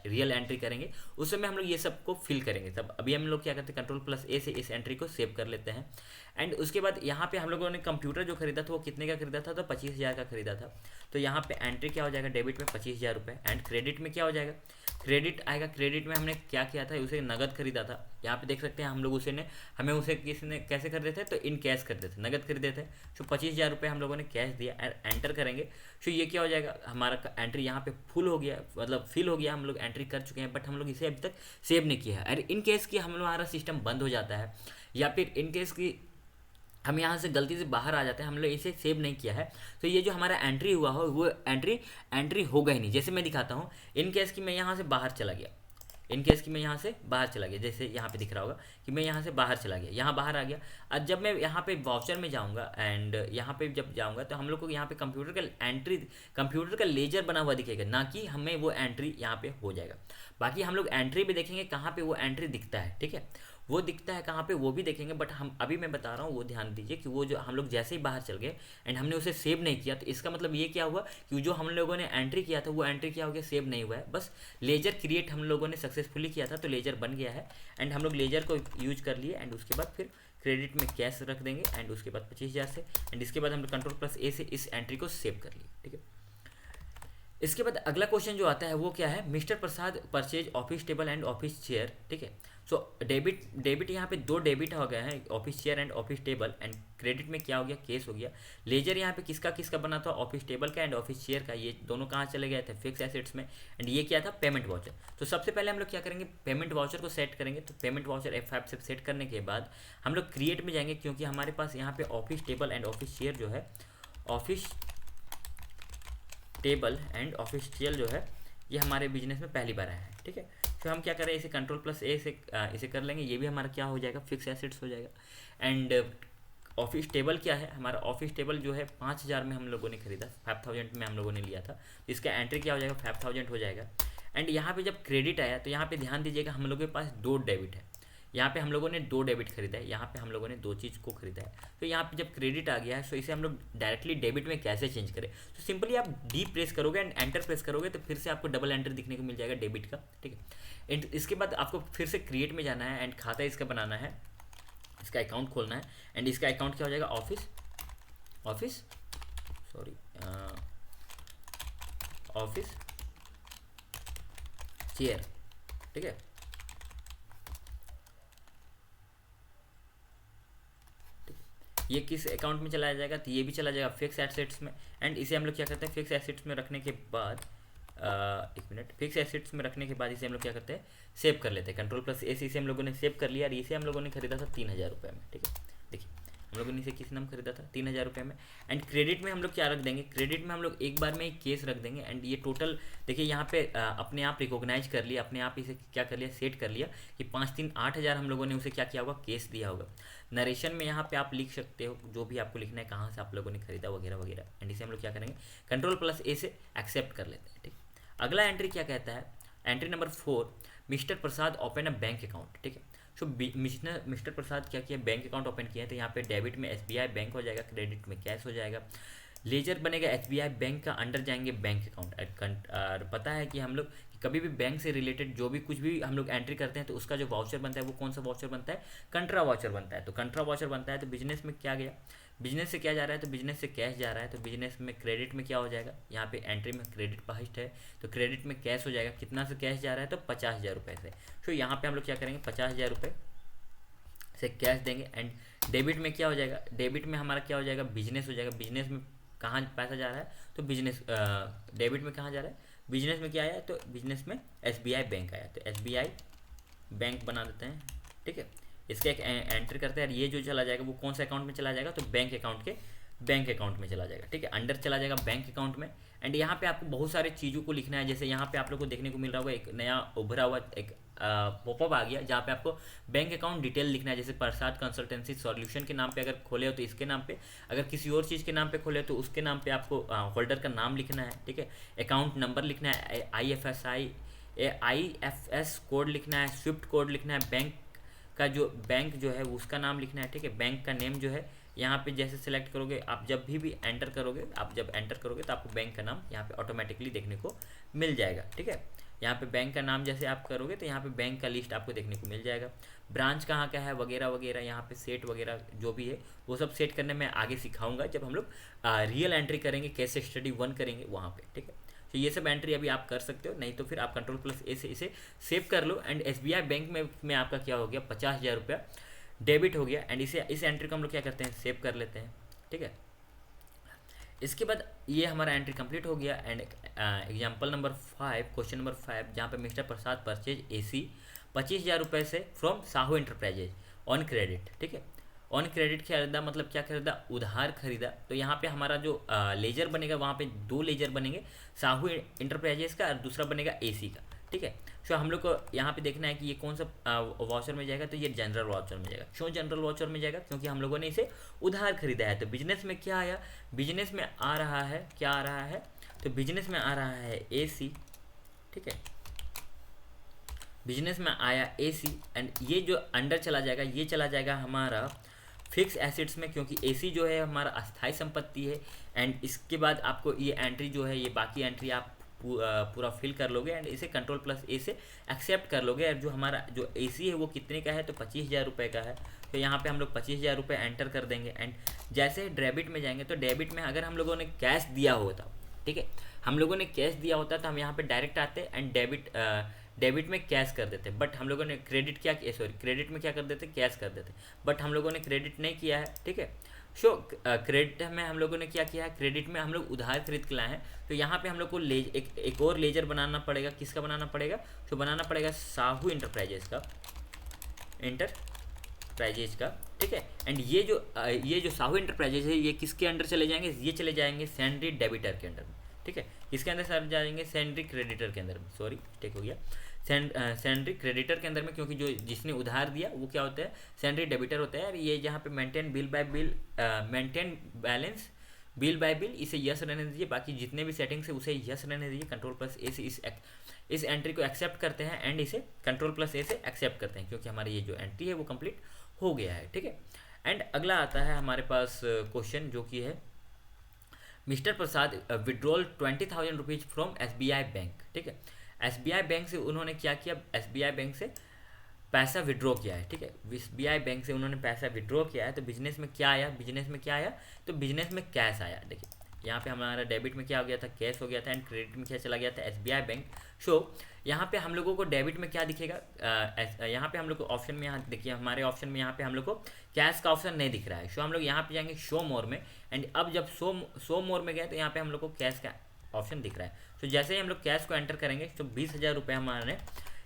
रियल एंट्री करेंगे उस समय हम लोग ये सब को फिल करेंगे। तब अभी हम लोग क्या करते हैं, Ctrl+A से इस एंट्री को सेव कर लेते हैं। एंड उसके बाद यहाँ पे हम लोगों ने कंप्यूटर जो खरीदा था वो कितने का खरीदा था, तो 25,000 का खरीदा था। तो यहाँ पे एंट्री क्या हो जाएगा, डेबिट में 25,000 रुपये, एंड क्रेडिट में क्या हो जाएगा, क्रेडिट आएगा। क्रेडिट में हमने क्या किया था, उसे नगद खरीदा था। यहाँ पे देख सकते हैं हम लोग हमें उसे किसी ने कैसे खरीदे थे, तो इन कैश खरीदे थे, नगद खरीदे थे। तो 25,000 रुपये हम लोगों ने कैश दिया, एंटर करेंगे। तो ये क्या हो जाएगा, हमारा एंट्री यहाँ पे फुल हो गया, मतलब फिल हो गया, हम लोग एंट्री कर चुके हैं, बट हम लोग इसे अभी तक सेव नहीं किया है। अरे इन केस कि हमारा सिस्टम बंद हो जाता है, या फिर इन केस की हम यहाँ से गलती से बाहर आ जाते हैं, हम लोग इसे सेव नहीं किया है, तो ये जो हमारा एंट्री हुआ हो वो एंट्री होगा ही नहीं। जैसे मैं दिखाता हूँ, इन केस कि मैं यहाँ से बाहर चला गया, जैसे यहाँ पे दिख रहा होगा कि मैं यहाँ से बाहर चला गया, यहाँ बाहर आ गया। अब जब मैं यहाँ पे वाउचर में जाऊँगा एंड यहाँ पे जब जाऊँगा, तो हम लोग को यहाँ पे कंप्यूटर का लेजर बना हुआ दिखेगा, ना कि हमें वो एंट्री यहाँ पे हो जाएगा। बाकी हम लोग एंट्री भी देखेंगे कहाँ पे वो एंट्री दिखता है, ठीक है, वो दिखता है कहाँ पे वो भी देखेंगे। बट हम अभी मैं बता रहा हूँ, वो ध्यान दीजिए कि वो जो हम लोग जैसे ही बाहर चल गए एंड हमने उसे सेव नहीं किया, तो इसका मतलब ये क्या हुआ कि जो हम लोगों ने एंट्री किया था वो एंट्री क्या हो गया, सेव नहीं हुआ है। बस लेजर क्रिएट हम लोगों ने सक्सेसफुली किया था, तो लेजर बन गया है एंड हम लोग लेजर को यूज कर लिए। एंड उसके बाद फिर क्रेडिट में कैश रख देंगे एंड उसके बाद 25,000 से, एंड इसके बाद हम लोग Ctrl+A से इस एंट्री को सेव कर लिए, ठीक है। इसके बाद अगला क्वेश्चन जो आता है वो क्या है, mister Prasad purchase office table and office chair, ठीक है। सो डेबिट यहाँ पे 2 डेबिट हो गया है, office chair and office table, and credit में क्या हो गया, केस हो गया। लेजर यहाँ पे किसका बना था, ऑफिस टेबल का एंड ऑफिस चेयर का, ये दोनों कहाँ चले गए थे, फिक्स एसेट्स में। एंड ये क्या था, पेमेंट वाउचर। तो सबसे पहले हम लोग क्या करेंगे, पेमेंट वाउचर को सेट करेंगे। तो पेमेंट वाउचर F5 से सेट करने के बाद हम लोग क्रिएट में जाएंगे, क्योंकि हमारे पास यहाँ पे office table and office chair जो है, office table and office chair जो है, ये हमारे बिजनेस में पहली बार आया है, ठीक है। तो हम क्या करें, इसे Ctrl+A से इसे कर लेंगे, ये भी हमारा क्या हो जाएगा, फिक्स एसेट्स हो जाएगा। एंड ऑफिस टेबल क्या है, हमारा ऑफिस टेबल जो है 5,000 में हम लोगों ने खरीदा, 5,000 में हम लोगों ने लिया था, तो इसका एंट्री क्या हो जाएगा, 5,000 हो जाएगा। एंड यहाँ पे जब क्रेडिट आया, तो यहाँ पे ध्यान दीजिएगा, हम लोगों के पास 2 डेबिट है, यहाँ पे हम लोगों ने 2 डेबिट खरीदा है, यहाँ पे हम लोगों ने 2 चीज़ को खरीदा है। तो यहाँ पे जब क्रेडिट आ गया है, तो इसे हम लोग डायरेक्टली डेबिट में कैसे चेंज करें, तो सिंपली आप डी प्रेस करोगे एंड एंटर प्रेस करोगे, तो फिर से आपको डबल एंटर दिखने को मिल जाएगा डेबिट का, ठीक है। एंड इसके बाद आपको फिर से क्रिएट में जाना है एंड खाता इसका बनाना है, इसका अकाउंट खोलना है। एंड इसका अकाउंट क्या हो जाएगा, ऑफिस चेयर, ठीक है। ये किस अकाउंट में चलाया जाएगा, तो ये भी चला जाएगा फिक्स एसेट्स में। एंड इसे हम लोग क्या करते हैं, फिक्स एसेट्स में रखने के बाद फिक्स एसेट्स में रखने के बाद इसे हम लोग क्या करते हैं, सेव कर लेते हैं। Ctrl+A से इसे हम लोगों ने सेव कर लिया, और इसे हम लोगों ने खरीदा था 3,000 रुपये में, ठीक है। देखिए हम लोगों ने इसे किस नाम खरीदा था, 3,000 रुपये में। एंड क्रेडिट में हम लोग क्या रख देंगे, क्रेडिट में हम लोग एक बार में एक केस रख देंगे। एंड ये टोटल देखिए यहाँ पे अपने आप रिकॉग्नाइज कर लिया, अपने आप इसे क्या कर लिया, सेट कर लिया कि 5,3,8,000 हम लोगों ने उसे क्या किया होगा, केस दिया होगा। नरेशन में यहाँ पे आप लिख सकते हो जो भी आपको लिखना है, कहाँ से आप लोगों ने खरीदा वगैरह वगैरह। एंड इसे हम लोग क्या करेंगे, Ctrl+A से एक्सेप्ट कर लेते हैं, ठीक। अगला एंट्री क्या कहता है, entry number 4, mister Prasad open a bank account, ठीक है। सो मिस्टर प्रसाद क्या किया, बैंक अकाउंट ओपन किया है। तो यहाँ पे डेबिट में SBI बैंक हो जाएगा, क्रेडिट में कैश हो जाएगा। लेजर बनेगा SBI बैंक का, अंडर जाएंगे बैंक अकाउंट। और पता है कि हम लोग कभी भी बैंक से रिलेटेड जो भी कुछ भी हम लोग एंट्री करते हैं तो उसका जो वाउचर बनता है वो कौन सा वाउचर बनता है, कंट्रा वाउचर बनता है। तो कंट्रा वाउचर बनता है तो बिजनेस में क्या गया, बिजनेस से क्या जा रहा है, तो बिजनेस से कैश जा रहा है, तो बिजनेस में क्रेडिट में क्या हो जाएगा, यहाँ पे एंट्री में क्रेडिट फर्स्ट है तो क्रेडिट में कैश हो जाएगा, कितना से कैश जा रहा है, तो 50,000 रुपये से। तो यहाँ पे हम लोग क्या करेंगे, 50,000 रुपये से कैश देंगे। एंड डेबिट में क्या हो जाएगा, डेबिट में हमारा क्या हो जाएगा, बिजनेस हो जाएगा। बिजनेस में कहाँ पैसा जा रहा है, तो बिजनेस, डेबिट में कहाँ जा रहा है, बिजनेस में क्या आया, तो बिजनेस में एसबीआई बैंक आया, तो एसबीआई बैंक बना देते हैं। ठीक है, इसका एक एंट्री करते हैं। ये जो चला जाएगा वो कौन सा अकाउंट में चला जाएगा, तो बैंक अकाउंट में चला जाएगा। ठीक है, अंडर चला जाएगा बैंक अकाउंट में। एंड यहाँ पे आपको बहुत सारे चीज़ों को लिखना है। जैसे यहाँ पे आप लोग को देखने को मिल रहा होगा एक नया उभरा हुआ एक पॉपअप आ गया जहाँ पे आपको बैंक अकाउंट डिटेल लिखना है। जैसे प्रसाद कंसल्टेंसी सॉल्यूशन के नाम पे अगर खोले हो तो इसके नाम पे, अगर किसी और चीज़ के नाम पे खोले हो तो उसके नाम पे आपको होल्डर का नाम लिखना है। ठीक है, अकाउंट नंबर लिखना है, IFS कोड लिखना है, स्विफ्ट कोड लिखना है, बैंक जो है उसका नाम लिखना है। ठीक है, बैंक का नेम जो है यहाँ पे जैसे सिलेक्ट करोगे आप, जब भी एंटर करोगे, आप जब एंटर करोगे तो आपको बैंक का नाम यहाँ पे ऑटोमेटिकली देखने को मिल जाएगा। ठीक है, यहाँ पे बैंक का नाम जैसे आप करोगे तो यहाँ पे बैंक का लिस्ट आपको देखने को मिल जाएगा। ब्रांच कहाँ का है वगैरह वगैरह, यहाँ पे सेट वगैरह जो भी है वो सब सेट करने में आगे सिखाऊंगा जब हम लोग रियल एंट्री करेंगे, केस स्टडी 1 करेंगे वहाँ पे। ठीक है, तो ये सब एंट्री अभी आप कर सकते हो, नहीं तो फिर आप Ctrl+A से इसे सेव कर लो। एंड SBI बैंक में आपका क्या हो गया, 50,000 रुपया डेबिट हो गया। एंड इस एंट्री को हम लोग क्या करते हैं, सेव कर लेते हैं। ठीक है, इसके बाद ये हमारा एंट्री कंप्लीट हो गया। And example number 5, question number 5, जहाँ पे मिस्टर प्रसाद परचेज AC 25,000 रुपये से from Sahu enterprises on credit. ठीक है, ऑन क्रेडिट खरीदा मतलब क्या खरीदा, उधार खरीदा। तो यहाँ पे हमारा जो लेजर बनेगा वहाँ पे 2 लेजर बनेंगे, साहू इंटरप्राइजेज का और दूसरा बनेगा AC का। ठीक है, सो हम लोग को यहाँ पे देखना है कि ये कौन सा वाउचर में जाएगा, तो ये जनरल वाउचर में जाएगा। क्यों जनरल वाउचर में जाएगा, क्योंकि हम लोगों ने इसे उधार खरीदा है। तो बिजनेस में क्या आया, बिजनेस में आ रहा है, क्या आ रहा है, तो बिजनेस में आ रहा है AC। ठीक है, बिजनेस में आया AC। एंड ये जो अंडर चला जाएगा, ये चला जाएगा हमारा फिक्स एसेट्स में, क्योंकि AC जो है हमारा अस्थायी संपत्ति है। एंड इसके बाद आपको ये एंट्री जो है, ये बाकी एंट्री आप पूरा फिल कर लोगे एंड इसे Ctrl+A से एक्सेप्ट कर लोगे। और जो हमारा जो AC है वो कितने का है, तो 25,000 रुपये का है। तो यहाँ पे हम लोग 25,000 रुपये एंटर कर देंगे। एंड जैसे डेबिट में जाएंगे तो डेबिट में अगर हम लोगों ने कैश दिया होता, ठीक है, हम लोगों ने कैश दिया होता तो हम यहाँ पे डायरेक्ट आते एंड डेबिट में कैश कर देते। बट हम लोगों ने क्रेडिट क्या किया, सॉरी क्रेडिट में क्या कर देते, कैश कर देते। बट हम लोगों ने क्रेडिट नहीं किया है। ठीक है, सो क्रेडिट में हम लोगों ने क्या किया है, क्रेडिट में हम लोग उधार खरीद के लाए हैं। तो यहाँ पे हम लोग को एक और लेजर बनाना पड़ेगा। किसका बनाना पड़ेगा, तो बनाना पड़ेगा साहू इंटरप्राइजेज का। ठीक है, एंड ये जो साहू इंटरप्राइजेज है ये किसके अंडर चले जाएंगे, ये चले जाएंगे सैंड्री डेबिटर के अंडर में। ठीक है, किसके अंदर सर जाएंगे, सैंड्री क्रेडिटर के अंदर में, सॉरी टेक हो गया, सैंड्री क्रेडिटर के अंदर में, क्योंकि जो जिसने उधार दिया वो क्या होता है, सैंड्री डेबिटर होता है। और ये जहाँ पे maintain maintain balance bill bye bill, इसे यस रहने दीजिए। बाकी जितने भी सेटिंग्स है उसे यस रहने दीजिए। Ctrl+A से इस एंट्री को एक्सेप्ट करते हैं एंड इसे Ctrl+A से एक्सेप्ट करते हैं, क्योंकि हमारी ये जो एंट्री है वो कंप्लीट हो गया है। ठीक है, एंड अगला आता है हमारे पास क्वेश्चन जो कि है mister Prasad withdrawal 20,000 rupees from SBI bank. ठीक है, SBI बैंक से उन्होंने क्या किया, SBI बैंक से पैसा विड्रॉ किया है। ठीक है, SBI बैंक से उन्होंने पैसा विड्रॉ किया है। तो बिजनेस में क्या आया, तो बिजनेस में कैश आया। देखिए यहाँ पे हमारा डेबिट में क्या हो गया था, कैश हो गया था। एंड क्रेडिट में क्या चला गया था, SBI बैंक। सो यहाँ पे हम लोगों को डेबिट में क्या दिखेगा, यहाँ पे हम लोग को ऑप्शन में, यहाँ देखिए हमारे ऑप्शन में यहाँ पे हम लोग को कैश का ऑप्शन नहीं दिख रहा है। सो हम लोग यहाँ पे जाएंगे शो मोर में। एंड अब जब शो मोर में गए तो यहाँ पे हम लोग को कैश का ऑप्शन दिख रहा है। तो जैसे ही हम लोग कैश को एंटर करेंगे तो 20,000 रुपये हमारे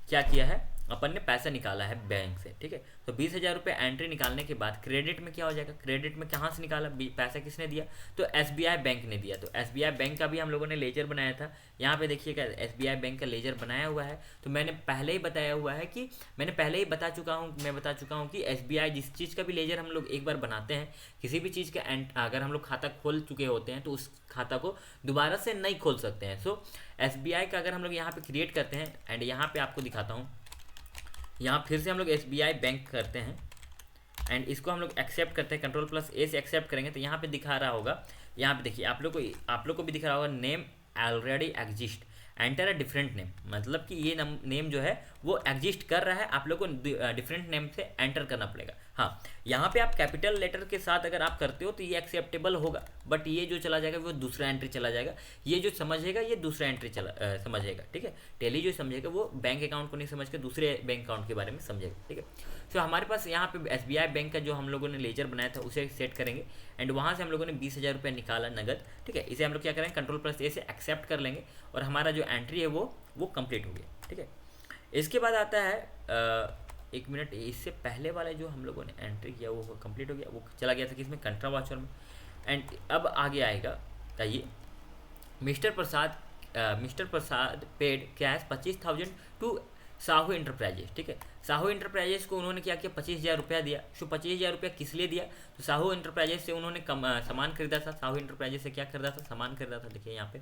क्या किया है, अपन ने पैसा निकाला है बैंक से। ठीक है, तो 20,000 रुपये एंट्री निकालने के बाद क्रेडिट में क्या हो जाएगा, क्रेडिट में कहाँ से निकाला, पैसा किसने दिया, तो SBI बैंक ने दिया। तो SBI बैंक का भी हम लोगों ने लेजर बनाया था। यहाँ पे देखिएगा SBI बैंक का लेजर बनाया हुआ है। तो मैंने पहले ही बताया हुआ है कि मैं बता चुका हूँ कि SBI जिस चीज़ का भी लेजर हम लोग एक बार बनाते हैं, किसी भी चीज़ का अगर हम लोग खाता खोल चुके होते हैं तो उस खाता को दोबारा से नहीं खोल सकते हैं। सो SBI का अगर हम लोग यहाँ पे क्रिएट करते हैं एंड यहाँ पे आपको दिखाता हूँ, यहाँ फिर से हम लोग SBI बैंक करते हैं एंड इसको हम लोग एक्सेप्ट करते हैं। Ctrl+A से एक्सेप्ट करेंगे तो यहाँ पे दिखा रहा होगा, यहाँ पे देखिए आप लोग को भी दिख रहा होगा name already exist. Enter a different name, मतलब कि ये नेम जो है वो एग्जिस्ट कर रहा है, आप लोग को डिफरेंट नेम से एंटर करना पड़ेगा। हाँ, यहाँ पे आप कैपिटल लेटर के साथ अगर आप करते हो तो ये एक्सेप्टेबल होगा, बट ये जो चला जाएगा वो दूसरा एंट्री चला जाएगा, ये जो समझेगा ये दूसरा एंट्री समझेगा, ठीक है। टैली जो समझेगा वो बैंक अकाउंट को नहीं समझ के दूसरे बैंक अकाउंट के बारे में समझेगा, ठीक है। तो हमारे पास यहाँ पे SBI बैंक का जो हम लोगों ने लेजर बनाया था उसे सेट करेंगे, एंड वहाँ से हम लोगों ने 20,000 रुपये निकाला नगद, ठीक है। इसे हम लोग क्या करेंगे, Ctrl+A से एक्सेप्ट कर लेंगे और हमारा जो एंट्री है वो कंप्लीट हो गया, ठीक है। इसके बाद आता है एक मिनट, इससे पहले वाला जो हम लोगों ने एंट्री किया वो कंप्लीट हो गया, वो चला गया था कि इसमें कंट्रा वाचर में। एंड अब आगे आएगा, आइए, mister Prasad paid cash 25,000 to Sahu enterprises, ठीक है। साहू इंटरप्राइजेस को उन्होंने क्या किया, 25,000 रुपया दिया। सो 25,000 रुपया किस लिए दिया, तो साहू इंटरप्राइजेस से उन्होंने सामान खरीदा था। साहू इंटरप्राइजेस से क्या खरीदा था, सामान खरीदा था। देखिए यहाँ पे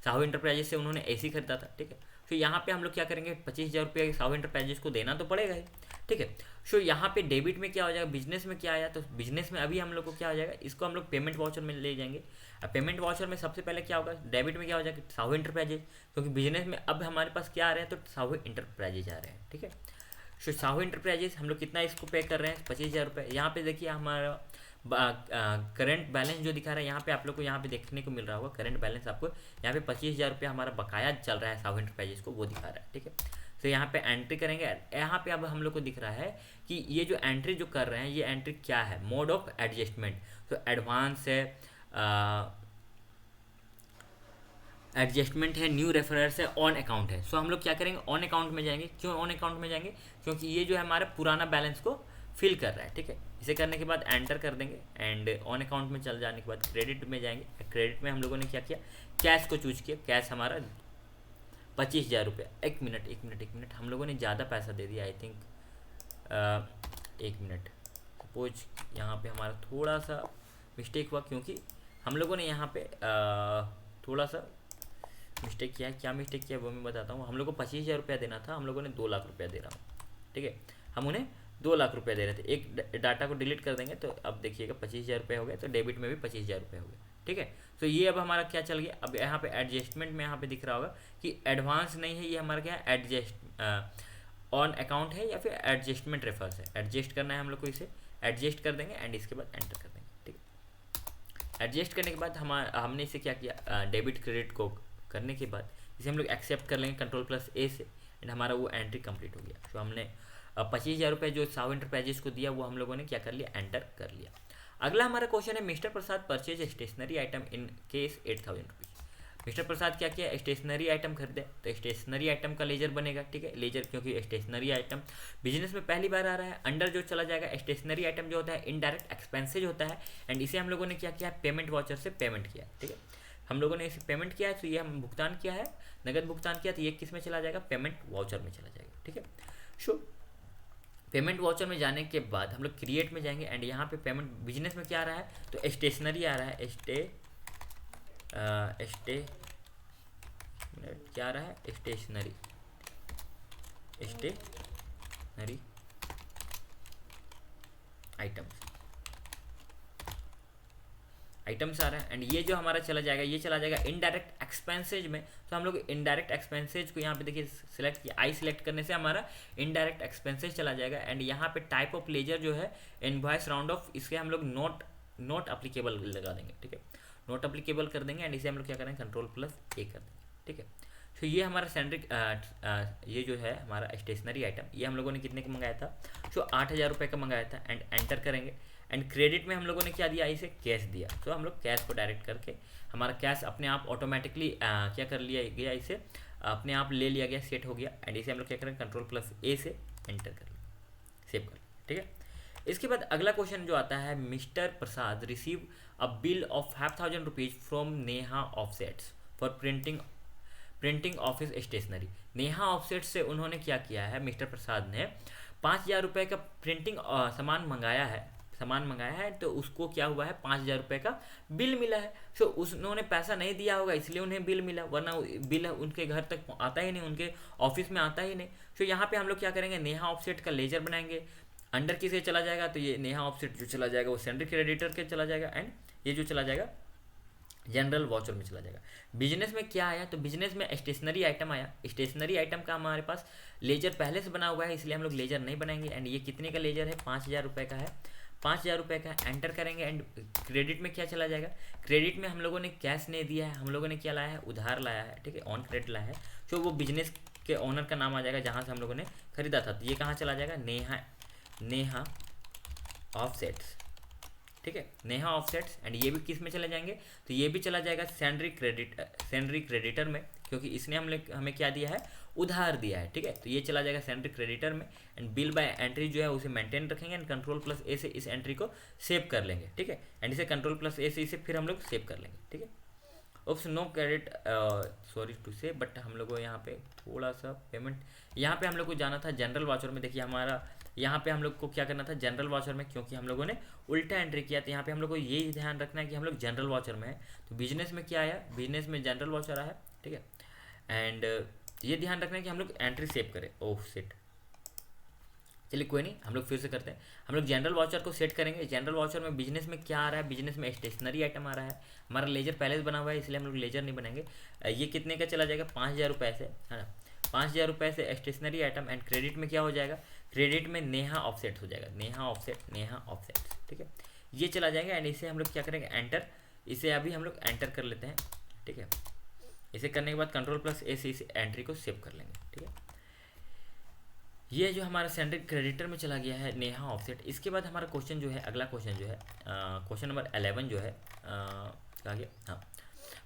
साहू इंटरप्राइजेस से उन्होंने AC खरीदा था, ठीक है। तो यहाँ पे हम लोग क्या करेंगे, 25,000 रुपया साहू इंटरप्राइजेस को देना तो पड़ेगा ही, ठीक है। सो यहाँ पे डेबिट में क्या हो जाएगा, बिजनेस में क्या आया, तो बिजनेस में अभी हम लोग को क्या हो जाएगा, इसको हम लोग पेमेंट वाउचर में ले जाएंगे। अब पेमेंट वाउचर में सबसे पहले क्या होगा, डेबिट में क्या हो जाएगा, साहू इंटरप्राइजेस, क्योंकि बिजनेस में अब हमारे पास क्या आ रहे हैं, तो साहू इंटरप्राइजेस आ रहे हैं, ठीक है। सो साहू इंटरप्राइजेस हम लोग कितना इसको पे कर रहे हैं, 25,000 रुपये। यहाँ पे देखिए हमारा करंट बैलेंस जो दिखा रहा है, यहाँ पे आप लोग को यहाँ पे देखने को मिल रहा होगा करंट बैलेंस, आपको यहाँ पे 25,000 रुपये हमारा बकाया चल रहा है साहू इंटरप्राइजेस को, वो दिखा रहा है, ठीक है। तो यहाँ पे एंट्री करेंगे, यहाँ पे अब हम लोग को दिख रहा है कि ये जो एंट्री जो कर रहे हैं ये एंट्री क्या है, मोड ऑफ एडजस्टमेंट, तो एडवांस है, एडजस्टमेंट है, न्यू रेफरेंस है, ऑन अकाउंट है। सो हम लोग क्या करेंगे, ऑन अकाउंट में जाएंगे। क्यों ऑन अकाउंट में जाएंगे, क्योंकि ये जो है हमारा पुराना बैलेंस को फिल कर रहा है, ठीक है। इसे करने के बाद एंटर कर देंगे, एंड ऑन अकाउंट में चल जाने के बाद क्रेडिट में जाएंगे। क्रेडिट में हम लोगों ने क्या किया, कैश को चूज किया। कैश हमारा 25,000 रुपये। एक मिनट, हम लोगों ने ज़्यादा पैसा दे दिया, आई थिंक। एक मिनट, सपोज यहाँ पे हमारा थोड़ा सा मिस्टेक हुआ, क्योंकि हम लोगों ने यहाँ पे थोड़ा सा मिस्टेक किया है। क्या मिस्टेक किया है वो मैं बताता हूँ। हम लोग को 25,000 रुपया देना था, हम लोगों ने 2 लाख रुपया दे रहा हूँ, ठीक है। हम उन्हें 2 लाख रुपया दे रहे थे। एक डाटा को डिलीट कर देंगे तो अब देखिएगा 25,000 रुपये हो गए, तो डेबिट में भी 25,000 रुपये हो गए, ठीक है। तो ये अब हमारा क्या चल गया, अब यहाँ पे एडजस्टमेंट में यहाँ पे दिख रहा होगा कि एडवांस नहीं है, ये हमारा क्या है, एडजस्ट ऑन अकाउंट है या फिर एडजस्टमेंट रेफर्स है। एडजस्ट करना है हम लोग को, इसे एडजस्ट कर देंगे एंड इसके बाद एंटर कर देंगे, ठीक है। एडजस्ट करने के बाद हमने इसे क्या किया, डेबिट क्रेडिट को करने के बाद इसे हम लोग एक्सेप्ट कर लेंगे Ctrl+A से, एंड हमारा वो एंट्री कंप्लीट हो गया। तो हमने 25,000 रुपये जो साहू इंटरप्राइजेस को दिया वो हम लोगों ने क्या कर लिया, एंटर कर लिया। अगला हमारा क्वेश्चन है, mister Prasad purchase stationery item in case 8,000 rupees. Mr Prasad क्या किया, स्टेशनरी आइटम खरीदे, तो स्टेशनरी आइटम का लेजर बनेगा, ठीक है। लेजर क्योंकि स्टेशनरी आइटम बिजनेस में पहली बार आ रहा है, अंडर जो चला जाएगा स्टेशनरी आइटम जो होता है इनडायरेक्ट एक्सपेंसेज होता है, एंड इसे हम लोगों ने क्या किया, पेमेंट वाउचर से पेमेंट किया, ठीक है। हम लोगों ने इसे पेमेंट किया है, तो ये हम भुगतान किया है, नगद भुगतान किया, तो ये किस में चला जाएगा, पेमेंट वाउचर में चला जाएगा, ठीक है। सो पेमेंट वाउचर में जाने के बाद हम लोग क्रिएट में जाएंगे, एंड यहाँ पे पेमेंट बिजनेस में क्या आ रहा है, तो स्टेशनरी आ रहा है, क्या आ रहा है, स्टेशनरी आइटम्स आ रहा है, एंड ये जो हमारा चला जाएगा, ये चला जाएगा इनडायरेक्ट एक्सपेंसेज में। तो हम लोग इनडायरेक्ट एक्सपेंसेज को यहाँ पे देखिए सिलेक्ट किया, आई सिलेक्ट करने से हमारा इनडायरेक्ट एक्सपेंसेज चला जाएगा, एंड यहाँ पे टाइप ऑफ लेजर जो है इनवॉइस राउंड ऑफ, इसके हम लोग नॉट अप्लीकेबल लगा देंगे, ठीक है। नॉट अप्लीकेबल कर देंगे, एंड इसे हम लोग क्या करेंगे, Ctrl+A कर देंगे, ठीक है। तो ये हमारा सेंट्रिक ये जो है हमारा स्टेशनरी आइटम, ये हम लोगों ने कितने का मंगाया था, तो 8,000 रुपये का मंगाया था, एंड एंटर करेंगे। एंड क्रेडिट में हम लोगों ने क्या दिया, इसे कैश दिया, तो हम लोग कैश को डायरेक्ट करके हमारा कैश अपने आप ऑटोमेटिकली क्या कर लिया गया, इसे अपने आप ले लिया गया, सेट हो गया, एंड इसे हम लोग क्या करें, Ctrl+A से एंटर कर लिया, सेव कर लिया, ठीक है। इसके बाद अगला क्वेश्चन जो आता है, mister Prasad receive a bill of 5,000 rupees from Neha offsets for printing office stationery. Neha offset से उन्होंने क्या किया है, मिस्टर प्रसाद ने 5,000 रुपये का प्रिंटिंग सामान मंगाया है, तो उसको क्या हुआ है, 5,000 रुपये का बिल मिला है। सो उन्होंने पैसा नहीं दिया होगा इसलिए उन्हें बिल मिला, वरना बिल उनके घर तक आता ही नहीं, उनके ऑफिस में आता ही नहीं। सो यहाँ पे हम लोग क्या करेंगे, नेहा ऑफसेट का लेजर बनाएंगे। अंडर किसे चला जाएगा, तो ये नेहा ऑफसेट जो चला जाएगा वो सेंट्रिक क्रेडिटर के चला जाएगा, एंड ये जो चला जाएगा जनरल वाउचर में चला जाएगा। बिजनेस में क्या आया, तो बिजनेस में स्टेशनरी आइटम आया। स्टेशनरी आइटम का हमारे पास लेजर पहले से बना हुआ है, इसलिए हम लोग लेजर नहीं बनाएंगे। एंड ये कितने का लेजर है, 5,000 रुपये का है, 5,000 रुपये का एंटर करेंगे। एंड क्रेडिट में क्या चला जाएगा, क्रेडिट में हम लोगों ने कैश नहीं दिया है, हम लोगों ने क्या लाया है, उधार लाया है, ठीक है, ऑन क्रेडिट लाया है। तो वो बिजनेस के ओनर का नाम आ जाएगा जहाँ से हम लोगों ने खरीदा था। तो ये कहाँ चला जाएगा, नेहा, नेहा ऑफसेट्स, ठीक है, नेहा ऑफसेट्स। एंड ये भी किस में चले जाएंगे, तो ये भी चला जाएगा सैलरी क्रेडिटर में, क्योंकि इसने हमें क्या दिया है, उधार दिया है, ठीक है। तो ये चला जाएगा सैलरी क्रेडिटर में। एंड बिल बाय एंट्री जो है उसे मेंटेन रखेंगे एंड कंट्रोल प्लस ए से इस एंट्री को सेव कर लेंगे, ठीक है। एंड इसे कंट्रोल प्लस ए से इसे फिर हम लोग सेव कर लेंगे, ठीक है। Option no credit, sorry to say, but हम लोग को यहाँ पे थोड़ा सा पेमेंट, यहाँ पे हम लोग को जाना था जनरल वाउचर में। देखिए हमारा यहाँ पे हम लोग को क्या करना था, जनरल वाउचर में, क्योंकि हम लोगों ने उल्टा एंट्री किया। तो यहाँ पे हम लोग को ये ध्यान रखना है कि हम लोग जनरल वाउचर में है। तो बिजनेस में क्या आया, बिजनेस में जनरल वाउचर आया, ठीक है। एंड ये ध्यान रखना है कि हम लोग एंट्री सेव करें। ओह सेट, चलिए कोई नहीं, हम लोग फिर से करते हैं। हम लोग जनरल वाउचर को सेट करेंगे। जनरल वाउचर में बिजनेस में क्या आ रहा है, बिजनेस में स्टेशनरी आइटम आ रहा है। हमारा लेजर पहले से बना हुआ है, इसलिए हम लोग लेजर नहीं बनाएंगे। ये कितने का चला जाएगा, 5,000 रुपये से, है ना, 5,000 रुपये से स्टेशनरी आइटम। एंड क्रेडिट में क्या हो जाएगा, क्रेडिट में नेहा ऑफसेट हो जाएगा, नेहा ऑफसेट, नेहा ऑफसेट, ठीक है। ये चला जाएगा। एंड इसे हम लोग क्या करेंगे, एंटर, इसे अभी हम लोग एंटर कर लेते हैं, ठीक है। इसे करने के बाद कंट्रोल प्लस ए से इस एंट्री को सेव कर लेंगे, ठीक है। ये जो हमारा सैलरी क्रेडिटर में चला गया है नेहा ऑफसेट। इसके बाद हमारा क्वेश्चन जो है, अगला क्वेश्चन जो है, क्वेश्चन नंबर 11 जो है, कहा गया, हाँ,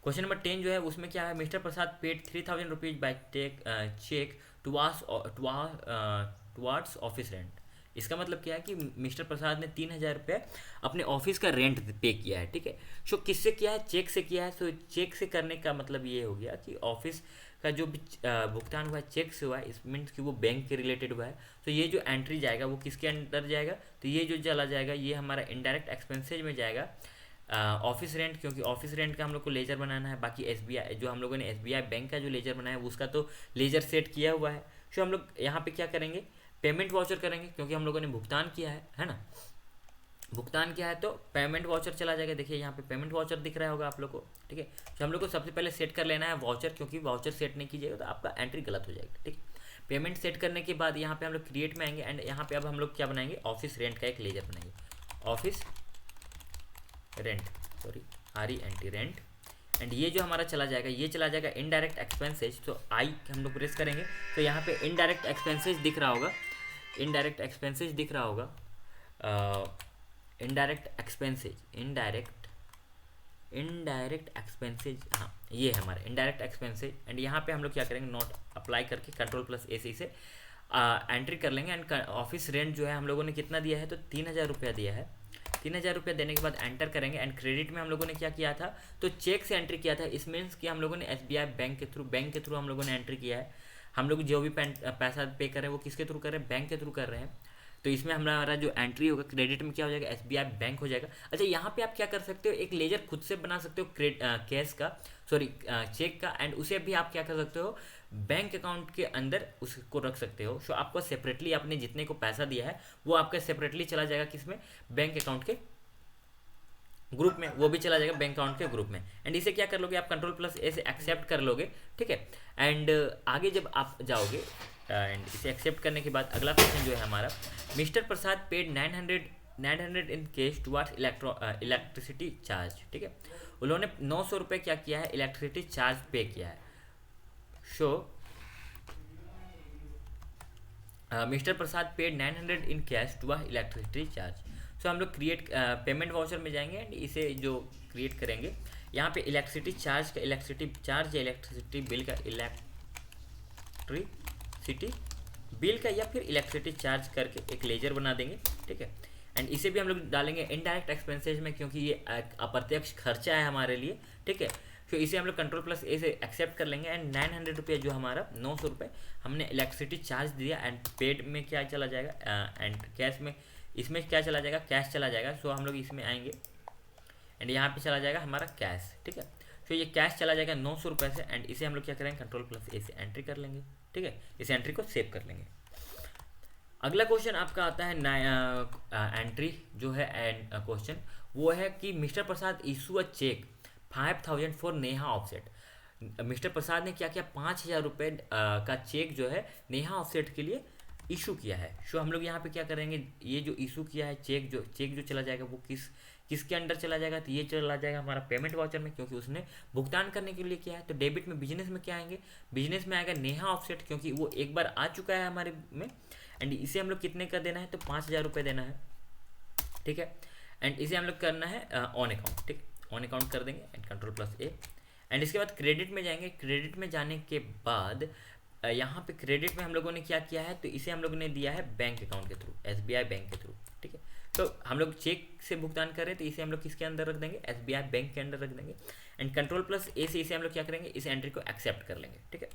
क्वेश्चन नंबर 10 जो है, उसमें क्या है, mister Prasad paid 3,000 rupees by cheque towards office rent. इसका मतलब क्या है कि मिस्टर प्रसाद ने 3,000 रुपये अपने ऑफिस का रेंट पे किया है, ठीक है। सो किससे किया है, चेक से किया है। सो चेक से करने का मतलब ये हो गया कि ऑफिस का जो भी भुगतान हुआ है चेक से हुआ है, इस मीन्स कि वो बैंक के रिलेटेड हुआ है। तो ये जो एंट्री जाएगा वो किसके अंदर जाएगा, तो ये जो चला जाएगा ये हमारा इनडायरेक्ट एक्सपेंसेज में जाएगा, ऑफिस रेंट, क्योंकि ऑफिस रेंट का हम लोग को लेजर बनाना है। बाकी एसबीआई जो हम लोगों ने एसबीआई बैंक का जो लेजर बनाया है उसका तो लेजर सेट किया हुआ है। सो हम लोग यहाँ पे क्या करेंगे, पेमेंट वाउचर करेंगे, क्योंकि हम लोगों ने भुगतान किया है ना, भुगतान किया है। तो पेमेंट वाउचर चला जाएगा। देखिए यहाँ पे पेमेंट वाउचर दिख रहा होगा आप लोग को, ठीक है। तो हम लोग को सबसे पहले सेट कर लेना है वाउचर, क्योंकि वाउचर सेट नहीं कीजिएगा तो आपका एंट्री गलत हो जाएगा, ठीक। पेमेंट सेट करने के बाद यहाँ पे हम लोग क्रिएट में आएंगे। एंड यहाँ पे अब हम लोग क्या बनाएंगे, ऑफिस रेंट का एक लेजर बनाएंगे, office rent, sorry RENT rent. And ये जो हमारा चला जाएगा, ये चला जाएगा इनडायरेक्ट एक्सपेंसेज। तो आई हम लोग प्रेस करेंगे तो यहाँ पे इनडायरेक्ट एक्सपेंसेज दिख रहा होगा, इनडायरेक्ट एक्सपेंसेज दिख रहा होगा, इनडायरेक्ट एक्सपेंसेज, इनडायरेक्ट एक्सपेंसेज, हाँ ये है हमारा इनडायरेक्ट एक्सपेंसेज। एंड यहाँ पे हम लोग क्या करेंगे, नोट अप्लाई करके कंट्रोल प्लस AC से एंट्री कर लेंगे। एंड ऑफिस रेंट जो है हम लोगों ने कितना दिया है, तो 3,000 रुपया दिया है। 3,000 रुपया देने के बाद एंटर करेंगे। एंड क्रेडिट में हम लोगों ने क्या किया था, तो चेक से एंट्री किया था। इस मीन्स कि हम लोगों ने SBI बैंक के थ्रू हम लोगों ने एंट्री किया है। हम लोग जो भी पैसा पे कर रहे हैं वो किसके थ्रू कर रहे हैं, बैंक के थ्रू कर रहे हैं। तो इसमें हमारा जो एंट्री होगा क्रेडिट में क्या हो जाएगा, SBI बैंक हो जाएगा। अच्छा यहाँ पे आप क्या कर सकते हो, एक लेजर खुद से बना सकते हो कैश का, सॉरी चेक का। एंड उसे भी आप क्या कर सकते हो, बैंक अकाउंट के अंदर उसको रख सकते हो। सो आपको सेपरेटली आपने जितने को पैसा दिया है वो आपका सेपरेटली चला जाएगा किसमें, बैंक अकाउंट के ग्रुप में, वो भी चला जाएगा बैंक अकाउंट के ग्रुप में। एंड इसे क्या कर लोगे आप, कंट्रोल प्लस ए से एक्सेप्ट कर लोगे, ठीक है। एंड आगे जब आप जाओगे एंड इसे एक्सेप्ट करने के बाद अगला क्वेश्चन जो है हमारा, mister Prasad paid 900 in cash towards electricity charge, ठीक है। उन्होंने 900 रुपये क्या किया है, इलेक्ट्रिसिटी चार्ज पे किया है। So Mr Prasad paid 900 in cash towards electricity charge. So हम लोग क्रिएट पेमेंट वाउचर में जाएंगे एंड इसे जो क्रिएट करेंगे यहाँ पे इलेक्ट्रिसिटी चार्ज का, इलेक्ट्रिसिटी चार्ज या इलेक्ट्रिसिटी बिल का, इलेक्ट्रिसिटी बिल का या फिर इलेक्ट्रिसिटी चार्ज करके एक लेजर बना देंगे, ठीक है। एंड इसे भी हम लोग डालेंगे इनडायरेक्ट एक्सपेंसेज में, क्योंकि ये अप्रत्यक्ष खर्चा है हमारे लिए, ठीक है। तो इसे हम लोग कंट्रोल प्लस ए से एक्सेप्ट कर लेंगे। एंड 900 रुपये जो हमारा 900 रुपये हमने इलेक्ट्रिसिटी चार्ज दिया। एंड पेड में क्या चला जाएगा, एंड कैश में, इसमें क्या चला जाएगा, कैश चला जाएगा। सो हम लोग इसमें आएंगे एंड यहाँ पे चला जाएगा हमारा कैश, ठीक है। तो ये कैश चला जाएगा 900 रुपये से। एंड इसे हम लोग क्या करेंगे, कंट्रोल प्लस ए से एंट्री कर लेंगे, ठीक है। इस एंट्री को सेव कर लेंगे। अगला क्वेश्चन आपका आता है एंट्री जो है क्वेश्चन वो है कि Mr Prasad issue a cheque 5,000 for Neha Offset. Mr Prasad ने क्या किया, 5,000 रुपये का चेक जो है नेहा ऑफसेट के लिए इशू किया है। सो हम लोग यहाँ पे क्या करेंगे, ये जो इशू किया है चेक जो चला जाएगा वो किसके अंडर चला जाएगा, तो ये चला जाएगा हमारा पेमेंट वाउचर में, क्योंकि उसने भुगतान करने के लिए किया है। तो डेबिट में बिजनेस में क्या आएंगे, बिजनेस में आएगा नेहा ऑफसेट, क्योंकि वो एक बार आ चुका है हमारे में। एंड इसे हम लोग कितने का देना है, तो 5,000 रुपये देना है, ठीक है। एंड इसे हम लोग करना है ऑन अकाउंट, ठीक, ऑन अकाउंट कर देंगे एंड Ctrl+A। एंड इसके बाद क्रेडिट में जाएंगे। क्रेडिट में जाने के बाद यहाँ पे क्रेडिट में हम लोगों ने क्या किया है, तो इसे हम लोगों ने दिया है बैंक अकाउंट के थ्रू, SBI बैंक के थ्रू, ठीक है। तो हम लोग चेक से भुगतान कर रहे हैं, तो इसे हम लोग किसके अंदर रख देंगे, SBI बैंक के अंदर रख देंगे। एंड Ctrl+A से इसे हम लोग क्या करेंगे, इस एंट्री को एक्सेप्ट कर लेंगे, ठीक है।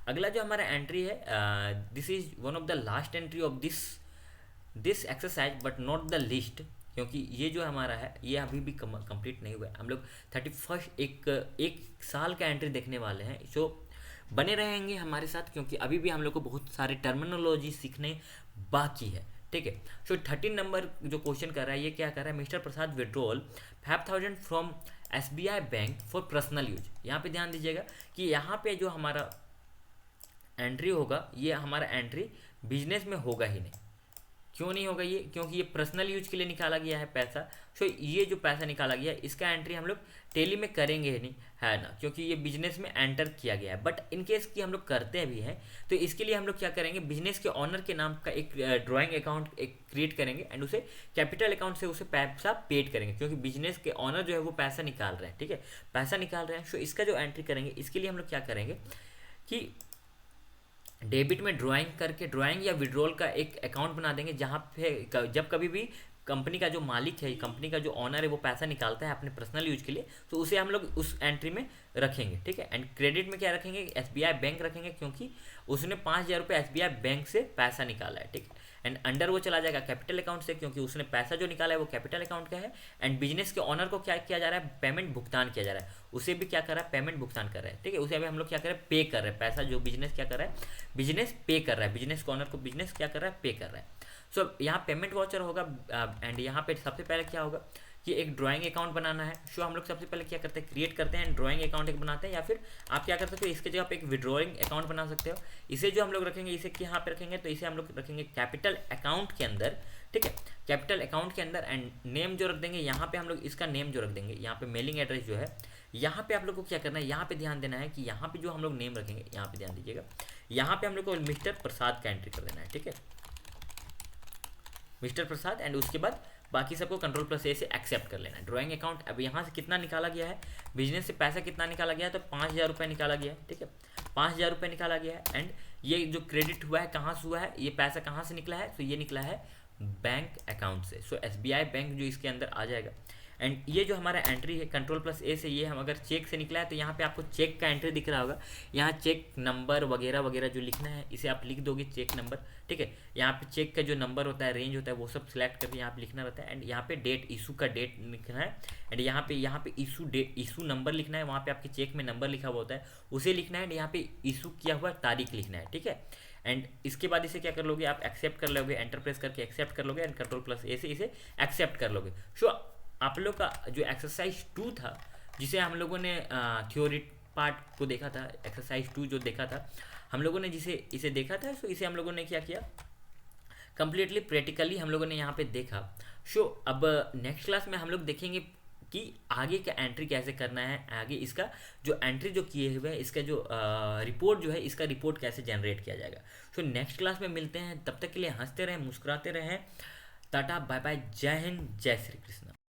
अगला जो हमारा एंट्री है, this is one of the last entry of this exercise but not the list, क्योंकि ये जो हमारा है ये अभी भी कंप्लीट नहीं हुआ है। हम लोग 31 एक साल का एंट्री देखने वाले हैं। सो बने रहेंगे हमारे साथ, क्योंकि अभी भी हम लोग को बहुत सारे टर्मिनोलॉजी सीखने बाकी है, ठीक है। सो 13 नंबर जो क्वेश्चन कर रहा है, ये क्या कर रहा है, mister Prasad withdrawal 5,000 from SBI bank for personal use. यहाँ पे ध्यान दीजिएगा कि यहाँ पे जो हमारा एंट्री होगा, ये हमारा एंट्री बिजनेस में होगा ही नहीं। क्यों नहीं होगा ये, क्योंकि ये पर्सनल यूज के लिए निकाला गया है पैसा। सो ये जो पैसा निकाला गया है इसका एंट्री हम लोग टेली में करेंगे ही नहीं, है ना, क्योंकि ये बिजनेस में एंटर किया गया है। बट इन केस की हम लोग करते भी हैं, तो इसके लिए हम लोग क्या करेंगे, बिजनेस के ऑनर के नाम का एक ड्राइंग अकाउंट एक क्रिएट करेंगे एंड उसे कैपिटल अकाउंट से उसे पैसा पेड करेंगे, क्योंकि बिजनेस के ऑनर जो है वो पैसा निकाल रहे हैं, ठीक है, पैसा निकाल रहे हैं। सो इसका जो एंट्री करेंगे, इसके लिए हम लोग क्या करेंगे कि डेबिट में ड्राइंग करके ड्राइंग या विड्रॉल का एक अकाउंट बना देंगे, जहाँ पे जब कभी भी कंपनी का जो मालिक है, कंपनी का जो ऑनर है, वो पैसा निकालता है अपने पर्सनल यूज के लिए, तो उसे हम लोग उस एंट्री में रखेंगे, ठीक है। एंड क्रेडिट में क्या रखेंगे, SBI बैंक रखेंगे, क्योंकि उसने 5,000 रुपये SBI बैंक से पैसा निकाला है, ठीक है। एंड अंडर वो चला जाएगा कैपिटल अकाउंट से, क्योंकि उसने पैसा जो निकाला है वो कैपिटल अकाउंट का है। एंड बिजनेस के ऑनर को क्या किया जा रहा है, पेमेंट भुगतान किया जा रहा है, उसे भी क्या कर रहा है, पेमेंट भुगतान कर रहा है, ठीक है। उसे अभी हम लोग क्या कर रहे हैं, पे कर रहे हैं पैसा, जो बिजनेस क्या कर रहा है, बिजनेस पे कर रहा है, बिजनेस के ऑनर को बिजनेस क्या कर रहा है, पे कर रहा है। सो यहाँ पेमेंट वाउचर होगा। एंड यहाँ पे सबसे पहले क्या होगा कि एक ड्राइंग अकाउंट बनाना है। सो हम लोग सबसे पहले क्या करते हैं, क्रिएट करते हैं, ड्राइंग अकाउंट एक बनाते हैं, या फिर आप क्या कर सकते हो, इसके जगह आप एक विड्रॉइंग अकाउंट बना सकते हो। इसे जो हम लोग रखेंगे, इसे यहाँ पे रखेंगे, तो इसे हम लोग रखेंगे कैपिटल अकाउंट के अंदर, ठीक है, कैपिटल अकाउंट के अंदर। एंड नेम जो रख देंगे, यहाँ पे हम लोग इसका नेम जो रख देंगे, यहाँ पे मेलिंग एड्रेस जो है, यहाँ पे आप लोग को क्या करना है, यहाँ पे ध्यान देना है कि यहाँ पे जो हम लोग नेम रखेंगे, यहाँ पे ध्यान दीजिएगा, यहाँ पे हम लोग को मिस्टर प्रसाद का एंट्री कर देना है, ठीक है, मिस्टर प्रसाद। एंड उसके बाद बाकी सबको Ctrl+A से एक्सेप्ट कर लेना है। ड्राइंग अकाउंट अब यहाँ से कितना निकाला गया है, बिजनेस से पैसा कितना निकाला गया है, तो 5,000 रुपये निकाला गया है, ठीक है, 5,000 रुपये निकाला गया है। एंड ये जो क्रेडिट हुआ है कहाँ से हुआ है, ये पैसा कहाँ से निकला है, तो ये निकला है बैंक अकाउंट से। सो SBI बैंक जो इसके अंदर आ जाएगा। एंड ये जो हमारा एंट्री है Ctrl+A से, ये हम अगर चेक से निकला है, तो यहाँ पे आपको चेक का एंट्री दिख रहा होगा, यहाँ चेक नंबर वगैरह वगैरह जो लिखना है, इसे आप लिख दोगे चेक नंबर, ठीक है। यहाँ पे चेक का जो नंबर होता है, रेंज होता है, वो सब सिलेक्ट करके यहाँ पे लिखना रहता है। एंड यहाँ पे डेट, इशू का डेट लिखना है। एंड यहाँ पे इशू डेट, इशू नंबर लिखना है, वहाँ पे आपके चेक में नंबर लिखा हुआ होता है, उसे लिखना है। एंड यहाँ पे इशू किया हुआ तारीख लिखना है, ठीक है। एंड इसके बाद इसे क्या कर लोगे, आप एक्सेप्ट कर लोगे, एंटर प्रेस करके एक्सेप्ट कर लोगे, एंड Ctrl+A से इसे एक्सेप्ट कर लोगे। सो आप लोग का जो एक्सरसाइज 2 था, जिसे हम लोगों ने थ्योरी पार्ट को देखा था, एक्सरसाइज 2 जो देखा था हम लोगों ने, जिसे इसे देखा था, सो इसे हम लोगों ने क्या किया, कंप्लीटली प्रैक्टिकली हम लोगों ने यहाँ पे देखा। सो अब नेक्स्ट क्लास में हम लोग देखेंगे कि आगे का एंट्री कैसे करना है, आगे इसका जो एंट्री जो किए हुए हैं, इसका जो रिपोर्ट जो है, इसका रिपोर्ट कैसे जनरेट किया जाएगा। सो नेक्स्ट क्लास में मिलते हैं, तब तक के लिए हंसते रहें, मुस्कुराते रहें, टाटा बाय बाय, जय हिंद, जय श्री कृष्ण।